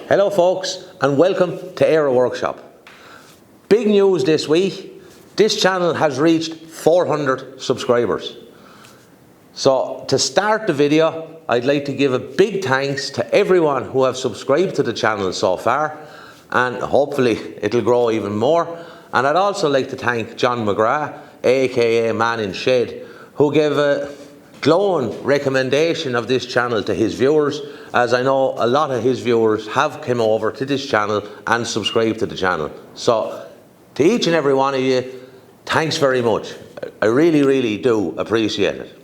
Hello folks, and welcome to Aero Workshop. Big news this week, this channel has reached 400 subscribers. So to start the video, I'd like to give a big thanks to everyone who have subscribed to the channel so far, and hopefully it'll grow even more. And I'd also like to thank John McGrath, aka Man in Shed, who gave a glowing recommendation of this channel to his viewers, as I know a lot of his viewers have come over to this channel and subscribed to the channel. So to each and every one of you, thanks very much. I really do appreciate it.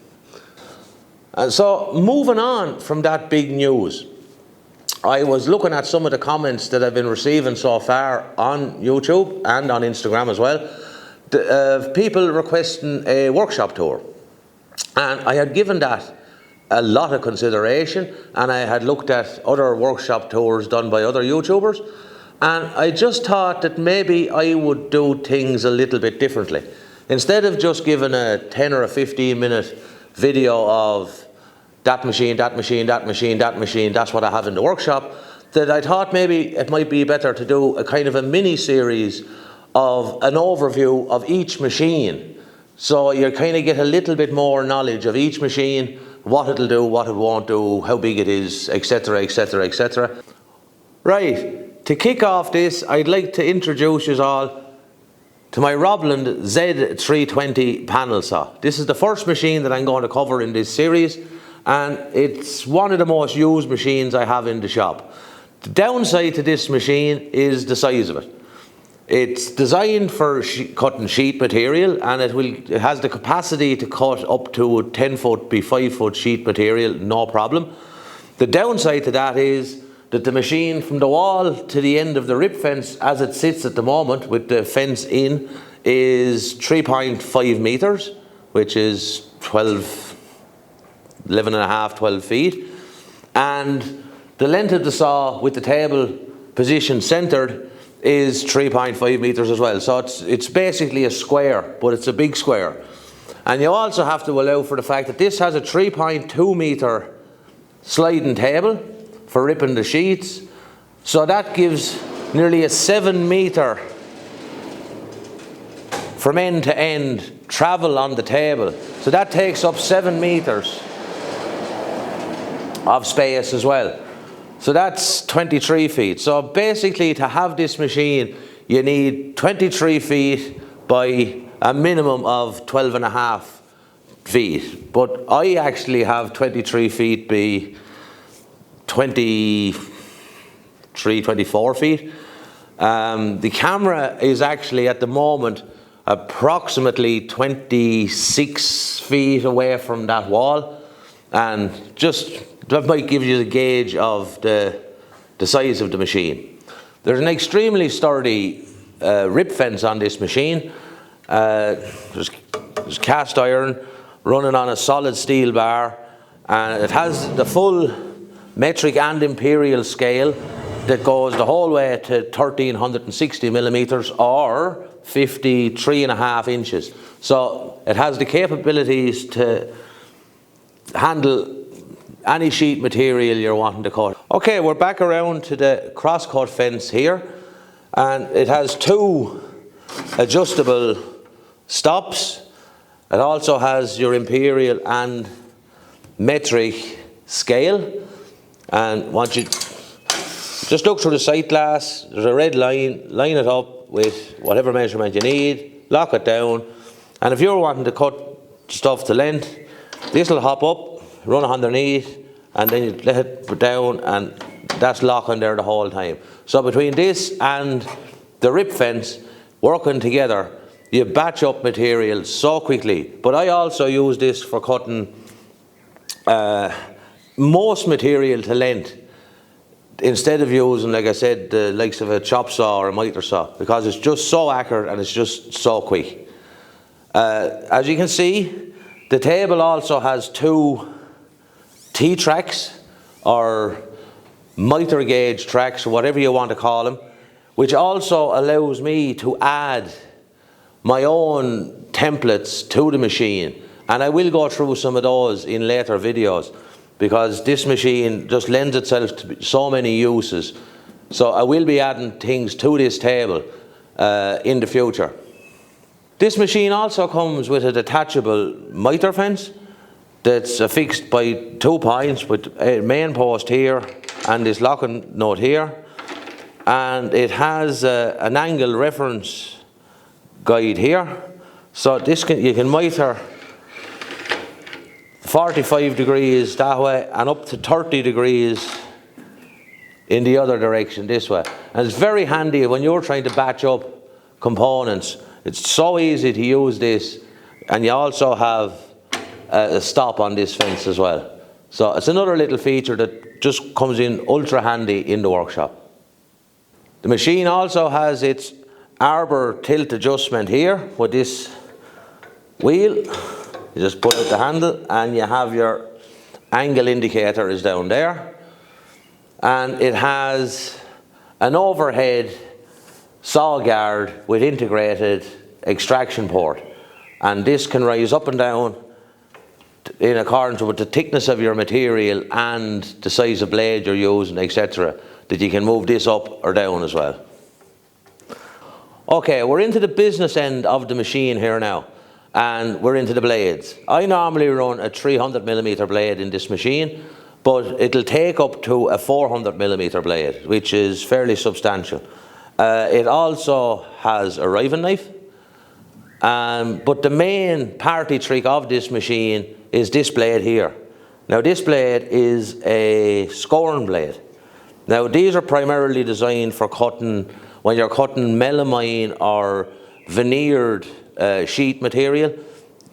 And so moving on from that big news, I was looking at some of the comments that I've been receiving so far on YouTube and on Instagram as well, people requesting a workshop tour. And I had given that a lot of consideration, and I had looked at other workshop tours done by other YouTubers, and I just thought that maybe I would do things a little bit differently. Instead of just giving a 10 or a 15 minute video of that machine, that machine, that machine, that machine, that's what I have in the workshop, that I thought maybe it might be better to do a kind of a mini series of an overview of each machine. So you kind of get a little bit more knowledge of each machine, what it'll do, what it won't do, how big it is, etc, etc, etc. Right, to kick off this, I'd like to introduce you all to my Robland Z320 panel saw. This is the first machine that I'm going to cover in this series, and it's one of the most used machines I have in the shop. The downside to this machine is the size of it. It's designed for cutting sheet material, and it has the capacity to cut up to a 10 foot by 5 foot sheet material, no problem. The downside to that is that the machine from the wall to the end of the Ripp Fence, as it sits at the moment with the fence in, is 3.5 meters, which is 11 and a half, 12 feet. And the length of the saw with the table position centered is 3.5 meters as well. So it's basically a square, but it's a big square. And you also have to allow for the fact that this has a 3.2 meter sliding table for ripping the sheets. So that gives nearly a 7 meter from end to end travel on the table. So that takes up 7 meters of space as well. So that's 23 feet. So basically, to have this machine, you need 23 feet by a minimum of 12 and a half feet. But I actually have 23 feet by 23, 24 feet. The camera is actually at the moment approximately 26 feet away from that wall, and just that might give you the gauge of the size of the machine. There's an extremely sturdy Ripp Fence on this machine. There's cast iron running on a solid steel bar, and it has the full metric and imperial scale that goes the whole way to 1360 millimeters or 53.5 inches. So it has the capabilities to handle any sheet material you're wanting to cut. Okay, we're back around to the cross-cut fence here, and it has two adjustable stops. It also has your imperial and metric scale, and once you just look through the sight glass, there's a red line, line it up with whatever measurement you need, lock it down, and if you're wanting to cut stuff to length, this will hop up, run underneath, and then you let it put down, and that's locking there the whole time. So between this and the Ripp Fence working together, you batch up material so quickly. But I also use this for cutting most material to length, instead of using, like I said, the likes of a chop saw or a miter saw, because it's just so accurate and it's just so quick. As you can see, the table also has two T-tracks or miter gauge tracks, or whatever you want to call them, which also allows me to add my own templates to the machine. And I will go through some of those in later videos, because this machine just lends itself to so many uses. So I will be adding things to this table in the future. This machine also comes with a detachable miter fence that's affixed by 2 points with a main post here and this locking nut here. And it has an angle reference guide here. So this you can miter 45 degrees that way and up to 30 degrees in the other direction this way. And it's very handy when you're trying to batch up components. It's so easy to use this, and you also have a stop on this fence as well. So it's another little feature that just comes in ultra handy in the workshop. The machine also has its arbor tilt adjustment here with this wheel. You just pull out the handle and you have your angle indicator is down there. And it has an overhead saw guard with integrated extraction port. And this can rise up and down in accordance with the thickness of your material and the size of blade you're using, etc. That you can move this up or down as well. Okay, we're into the business end of the machine here now, and we're into the blades. I normally run a 300mm blade in this machine, but it'll take up to a 400mm blade, which is fairly substantial. It also has a riving knife, but the main party trick of this machine is this blade here. Now this blade is a Scorn Blade. Now these are primarily designed for cutting, when you're cutting melamine or veneered sheet material.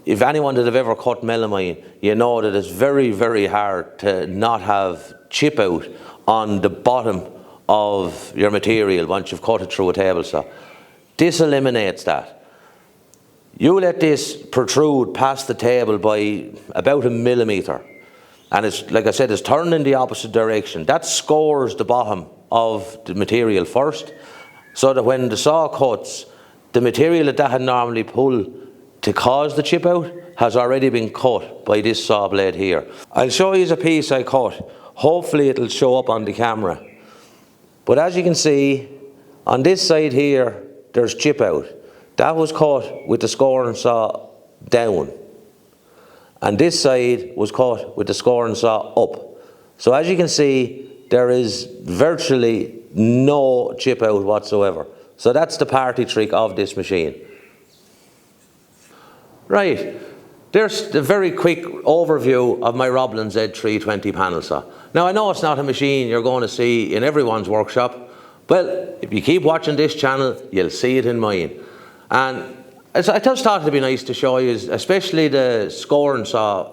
If anyone that have ever cut melamine, you know that it's very, very hard to not have chip out on the bottom of your material once you've cut it through a table saw. This eliminates that. You let this protrude past the table by about 1 millimeter. And it's, like I said, it's turned in the opposite direction. That scores the bottom of the material first, so that when the saw cuts, the material that had normally pulled to cause the chip out has already been cut by this saw blade here. I'll show you a piece I cut. Hopefully it'll show up on the camera. But as you can see, on this side here, there's chip out. That was cut with the scoring saw down. And this side was cut with the scoring saw up. So as you can see, there is virtually no chip out whatsoever. So that's the party trick of this machine. Right, there's the very quick overview of my Robland Z320 panel saw. Now I know it's not a machine you're going to see in everyone's workshop. Well, if you keep watching this channel, you'll see it in mine. And I just thought it'd be nice to show you, especially the scoring saw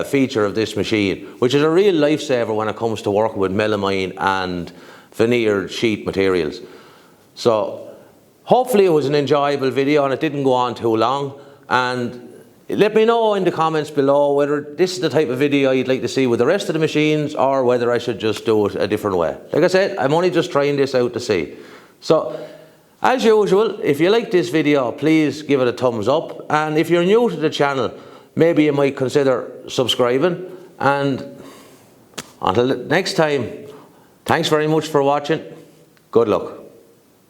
feature of this machine, which is a real lifesaver when it comes to working with melamine and veneered sheet materials. So hopefully it was an enjoyable video and it didn't go on too long. And let me know in the comments below whether this is the type of video you'd like to see with the rest of the machines, or whether I should just do it a different way. Like I said, I'm only just trying this out to see. So as usual, if you like this video, please give it a thumbs up. And if you're new to the channel, maybe you might consider subscribing. And until next time, thanks very much for watching. Good luck.